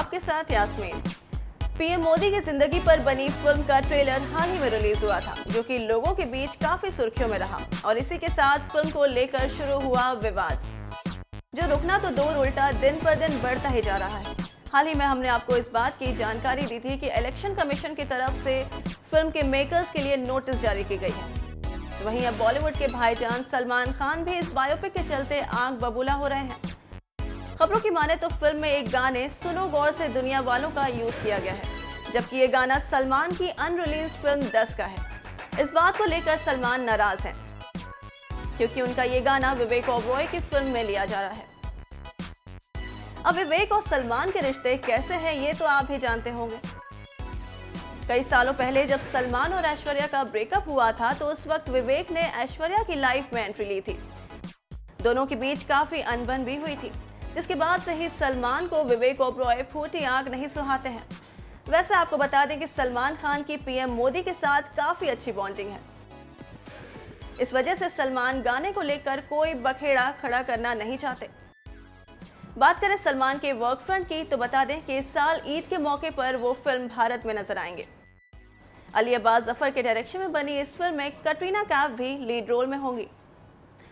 आपके साथ यास्मीन। पीएम मोदी की जिंदगी पर बनी फिल्म का ट्रेलर हाल ही में रिलीज हुआ था, जो कि लोगों के बीच काफी सुर्खियों में रहा और इसी के साथ फिल्म को लेकर शुरू हुआ विवाद, जो रुकना तो दूर उल्टा दिन पर दिन बढ़ता ही जा रहा है। हाल ही में हमने आपको इस बात की जानकारी दी थी कि इलेक्शन कमीशन की तरफ से फिल्म के मेकर्स के लिए नोटिस जारी की गई है। वहीं अब बॉलीवुड के भाईजान सलमान खान भी इस बायोपिक के चलते आंख बबूला हो रहे हैं। खबरों की माने तो फिल्म में एक गाने सुनो गौर से दुनिया वालों का यूज किया गया है, जबकि ये गाना सलमान की अनरिलीज फिल्म 10 का है। इस बात को लेकर सलमान नाराज हैं, क्योंकि उनका ये गाना विवेक ओबरॉय की फिल्म में लिया जा रहा है। अब विवेक और सलमान के रिश्ते कैसे हैं ये तो आप भी जानते होंगे। कई सालों पहले जब सलमान और ऐश्वर्या का ब्रेकअप हुआ था, तो उस वक्त विवेक ने ऐश्वर्या की लाइफ में एंट्री ली थी। दोनों के बीच काफी अनबन भी हुई थी, जिसके बाद से ही सलमान को विवेक ओबरॉय फूटी आंख नहीं सुहाते हैं। वैसे आपको बता दें कि सलमान खान की पीएम मोदी के साथ काफी अच्छी बॉन्डिंग है। इस वजह से सलमान गाने को लेकर कोई बखेड़ा खड़ा करना नहीं चाहते। बात करें सलमान के वर्क फ्रंट की, तो बता दें कि इस साल ईद के मौके पर वो फिल्म भारत में नजर आएंगे। अली अब्बास जफर के डायरेक्शन में बनी इस फिल्म में कटरीना कैफ भी लीड रोल में होंगी।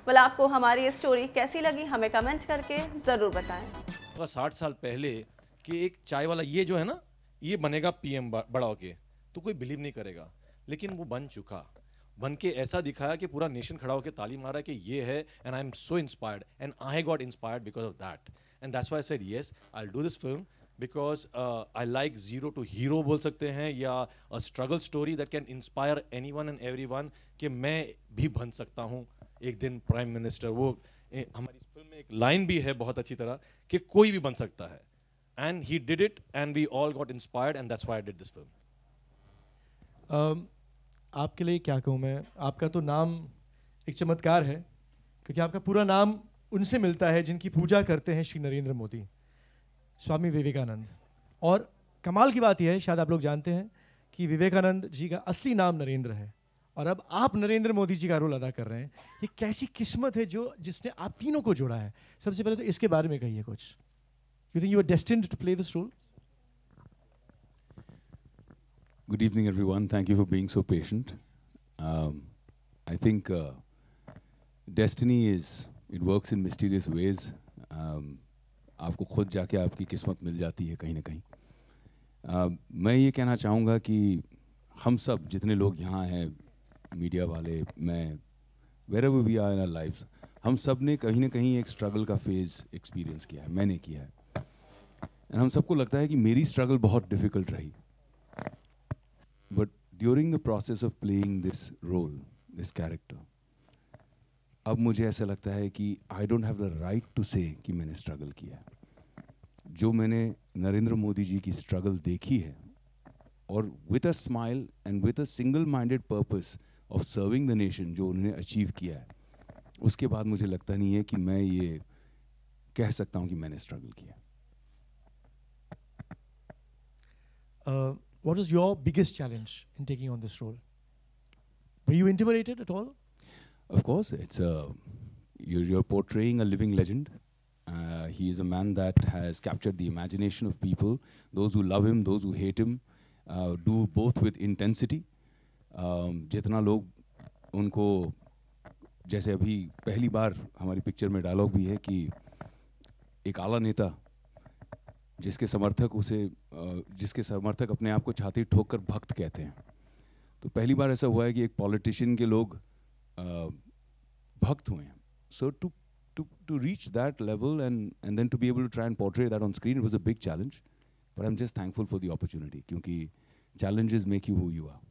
well, आपको हमारी ये स्टोरी कैसी लगी हमें कमेंट करके जरूर बताएं। 60 साल पहले कि एक चाय वाला ये जो है ना, ये बनेगा पीएम बड़ा होके, तो कोई बिलीव नहीं करेगा, लेकिन वो बन चुका। बन के ऐसा दिखाया कि पूरा नेशन खड़ा होकर ताली मारा कि ये है, and I am so inspired and I got inspired because of that, and that's why I said yes, I will do this film because I like zero to hero बोल सकते हैं, या a struggle story that can inspire anyone and everyone कि मैं भी बन सकता हूँ एक दिन प्राइम मिनिस्टर। वो हमारी इस फिल्म में एक लाइन भी है बहुत अच्छी तरह कि कोई भी बन सकता है, and he did it and we all got inspired and that's why I did this film. आपके लिए क्या कहूँ मैं, आपका तो नाम एक चमत्कार है, क्योंकि आपका पूरा नाम उनसे मिलता है जिनकी पूजा करते हैं श्री नरेंद्र मोदी, स्वामी विवेकानंद। और कमाल की बात यह है, शायद आप लोग जानते हैं कि विवेकानंद जी का असली नाम नरेंद्र है, और अब आप नरेंद्र मोदी जी का रोल अदा कर रहे हैं। ये कैसी किस्मत है जो जिसने आप तीनों को जोड़ा है। सबसे पहले तो इसके बारे में कहिए कुछ। You think you are destined to play this role? Good evening, everyone. Thank you for being so patient. I think destiny it works in mysterious ways. आपको खुद जाके आपकी किस्मत मिल जाती है कहीं ना कहीं। मैं ये कहना चाहूँगा कि हम सब जितने लोग यहाँ हैं, मीडिया वाले, मैं, wherever we are in our lives, हम सब ने कहीं ना कहीं एक स्ट्रगल का फेज़ एक्सपीरियंस किया है, मैंने किया है। And हम सबको लगता है कि मेरी स्ट्रगल बहुत डिफ़िकल्ट रही। But during the process of playing this role, this character, अब मुझे ऐसा लगता है कि I don't have the right to say कि मैंने struggle किया है। जो मैंने नरेंद्र मोदी जी की struggle देखी है, और with a smile and with a single-minded purpose of serving the nation जो उन्होंने achieve किया है, उसके बाद मुझे लगता नहीं है कि मैं ये कह सकता हूँ कि मैंने struggle किया। What was your biggest challenge in taking on this role? Were you intimidated at all? Of course, it's you're portraying a living legend. He is a man that has captured the imagination of people, those who love him, those who hate him, do both with intensity. जितना लोग उनको, जैसे अभी पहली बार हमारी picture में dialogue भी है कि एक आला नेता जिसके समर्थक अपने आप को छाती ठोक कर भक्त कहते हैं, तो पहली बार ऐसा हुआ है कि एक पॉलिटिशियन के लोग भक्त हुए हैं। सो to reach that level and then to be able to try and portray that on screen, it was a big challenge, but I'm just thankful for the opportunity, क्योंकि challenges make you who you are.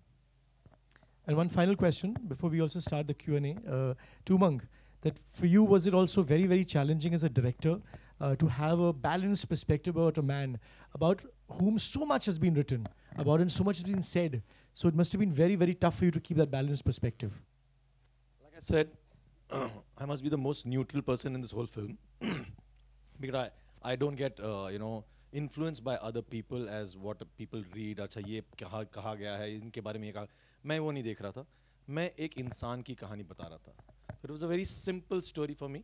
And one final question before we also start the Q&A. Tumang, that for you, was it also very, very challenging as a director to have a balanced perspective about a man about whom so much has been written, about him so much has been said? So it must have been very, very tough for you to keep that balanced perspective. Like I said, I must be the most neutral person in this whole film because I don't get influenced by other people as what people read. अच्छा ये कहा गया है, इनके बारे में ये कहा, मैं वो नहीं देख रहा था, मैं एक इंसान की कहानी बता रहा था. It was a very simple story for me.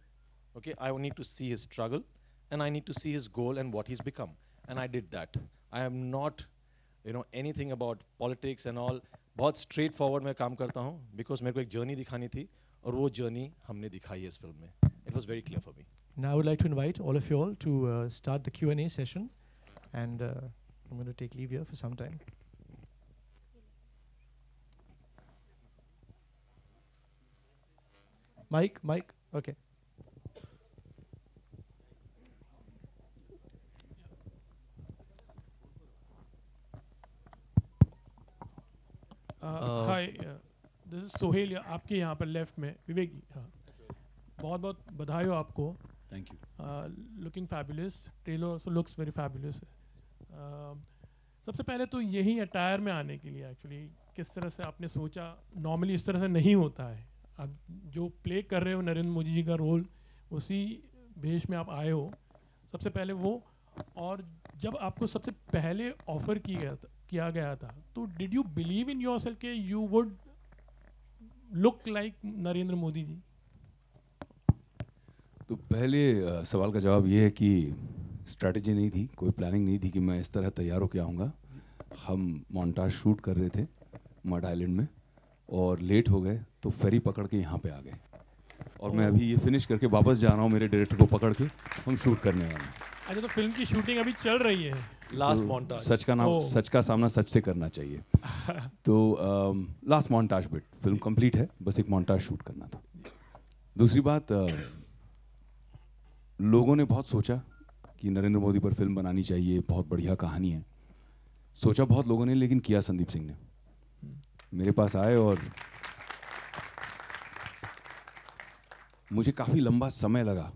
Okay, I need to see his struggle and I need to see his goal and what he's become. and I did that. I am not, anything about politics and all. बहुत straight forward मैं काम करता हूँ because मेरे को एक journey दिखानी थी और वो journey हमने दिखाई है इस film में. It was very clear for me. Now I would like to invite all of you all to start the Q&A session, and I'm going to take leave here for some time. Mike, okay. Hi, this is Sohail, आपके यहाँ पर left में विवेक जी. हाँ, बहुत बहुत बधाई हो आपको. Thank you. Looking fabulous, trailer also looks very fabulous. सबसे पहले तो यही अटायर में आने के लिए एक्चुअली किस तरह से आपने सोचा? नॉर्मली इस तरह से नहीं होता है. आप जो प्ले कर रहे हो नरेंद्र मोदी जी का रोल, उसी भेष में आप आए हो. सबसे पहले वो, और जब आपको सबसे पहले ऑफर किया गया था तो did you believe in yourself के you would look like Narendra Modi ji? तो पहले सवाल का जवाब ये है कि स्ट्रैटेजी नहीं थी, कोई प्लानिंग नहीं थी कि मैं इस तरह तैयार होकर आऊँगा. हम मोन्टाज शूट कर रहे थे मड आइलैंड में और लेट हो गए तो फेरी पकड़ के यहाँ पे आ गए, और मैं अभी ये फिनिश करके वापस जा रहा हूँ मेरे डायरेक्टर को पकड़ के. हम शूट करने वाले हैं. अच्छा, तो फिल्म की शूटिंग अभी चल रही है. Last montage. सच का सामना सच से करना चाहिए. तो last montage bit, film complete है, बस एक मोन्टाज शूट करना था. दूसरी बात, लोगों ने बहुत सोचा कि नरेंद्र मोदी पर फिल्म बनानी चाहिए, बहुत बढ़िया कहानी है. सोचा बहुत लोगों ने, लेकिन किया संदीप सिंह ने. मेरे पास आए और मुझे काफ़ी लंबा समय लगा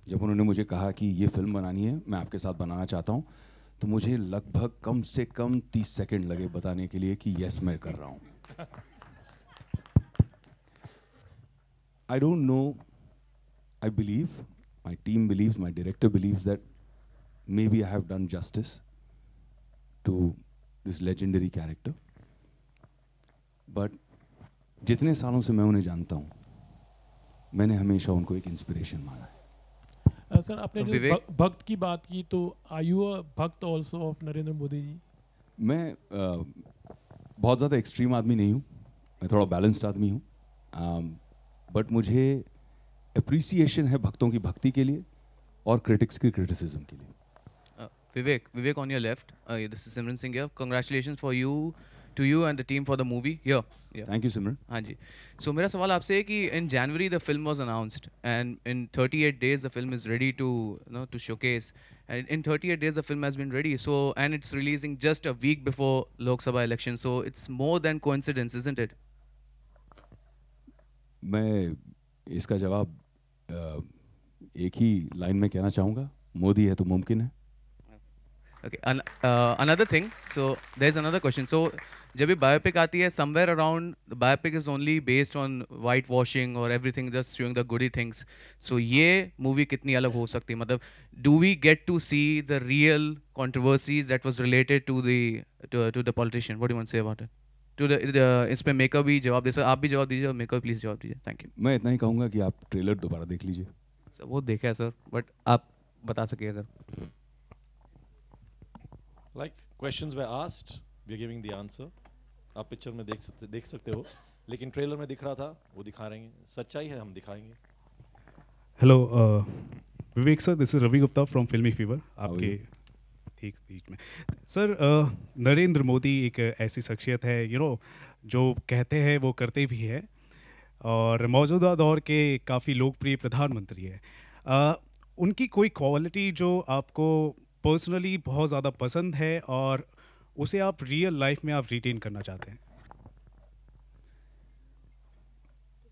जब उन्होंने मुझे कहा कि ये फिल्म बनानी है, मैं आपके साथ बनाना चाहता हूँ. तो मुझे लगभग कम से कम 30 सेकंड लगे बताने के लिए कि यस मैं कर रहा हूँ. I don't know, I believe, my team believes, my director believes that maybe I have done justice to this legendary character. But जितने सालों से मैं उन्हें जानता हूँ, मैंने हमेशा उनको एक इंस्पिरेशन माना है. सर, आपने जो भक्त की बात की, तो आर यू अ भक्त ऑल्सो ऑफ नरेंद्र मोदी जी? मैं बहुत ज़्यादा एक्सट्रीम आदमी नहीं हूँ, मैं थोड़ा बैलेंस्ड आदमी हूँ. बट मुझे अप्रिसिएशन है भक्तों की भक्ति के लिए और क्रिटिक्स की क्रिटिसिज्म के लिए. Vivek on your left. This is Simran Singh here. Congratulations to you and the team for the movie. Yeah. Thank you, Simran. हाँ जी. So मेरा सवाल आपसे है कि in January the film was announced and in 38 days the film is ready to to showcase. And in 38 days the film has been ready. So and it's releasing just a week before Lok Sabha election. So it's more than coincidence, isn't it? मैं इसका जवाब एक ही line में कहना चाहूँगा, मोदी है तो मुमकिन है. Okay. Another thing. So there's another question. So जब भी biopic आती है, somewhere around the biopic is only based on whitewashing or everything, just showing the goody things. So ये movie कितनी अलग हो सकती है? मतलब do we get to see the real controversies that was related to the politician? What do you want to say about it? इस पे makeup भी जवाब दे सकते, आप भी जवाब दीजिए और मेकअप प्लीज जवाब दीजिए. Thank you. मैं इतना ही कहूँगा कि आप ट्रेलर दोबारा देख लीजिए. सर वो देखा है सर, बट आप बता सके अगर. Like questions were asked, we are giving the answer. आप पिक्चर में देख सकते हो, लेकिन ट्रेलर में दिख रहा था वो दिखा रहे हैं. सच्चाई है, हम दिखाएंगे. Hello Vivek sir, this is Ravi Gupta from Filmy fever. आपके ठीक बीच में सर, नरेंद्र मोदी एक ऐसी शख्सियत है जो कहते हैं वो करते भी है, और मौजूदा दौर के काफ़ी लोकप्रिय प्रधानमंत्री है. उनकी कोई क्वालिटी जो आपको पर्सनली बहुत ज़्यादा पसंद है और उसे आप रियल लाइफ में आप रिटेन करना चाहते हैं?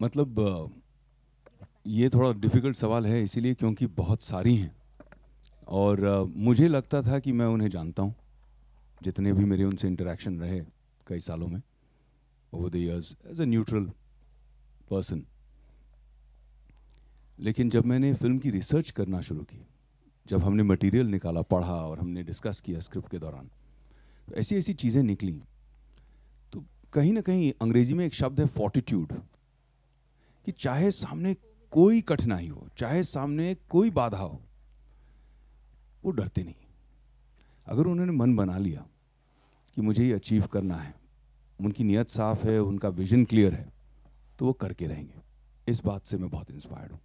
मतलब ये थोड़ा डिफ़िकल्ट सवाल है इसीलिए क्योंकि बहुत सारी हैं, और मुझे लगता था कि मैं उन्हें जानता हूँ, जितने भी मेरे उनसे इंटरेक्शन रहे कई सालों में over the years as a neutral person. लेकिन जब मैंने फिल्म की रिसर्च करना शुरू की, जब हमने मटेरियल निकाला, पढ़ा और हमने डिस्कस किया स्क्रिप्ट के दौरान, तो ऐसी ऐसी चीज़ें निकली. तो कहीं ना कहीं अंग्रेजी में एक शब्द है फॉर्टिट्यूड, कि चाहे सामने कोई कठिनाई हो, चाहे सामने कोई बाधा हो, वो डरते नहीं. अगर उन्होंने मन बना लिया कि मुझे ये अचीव करना है, उनकी नीयत साफ है, उनका विजन क्लियर है, तो वो करके रहेंगे। इस बात से मैं बहुत इंस्पायर्ड हूँ।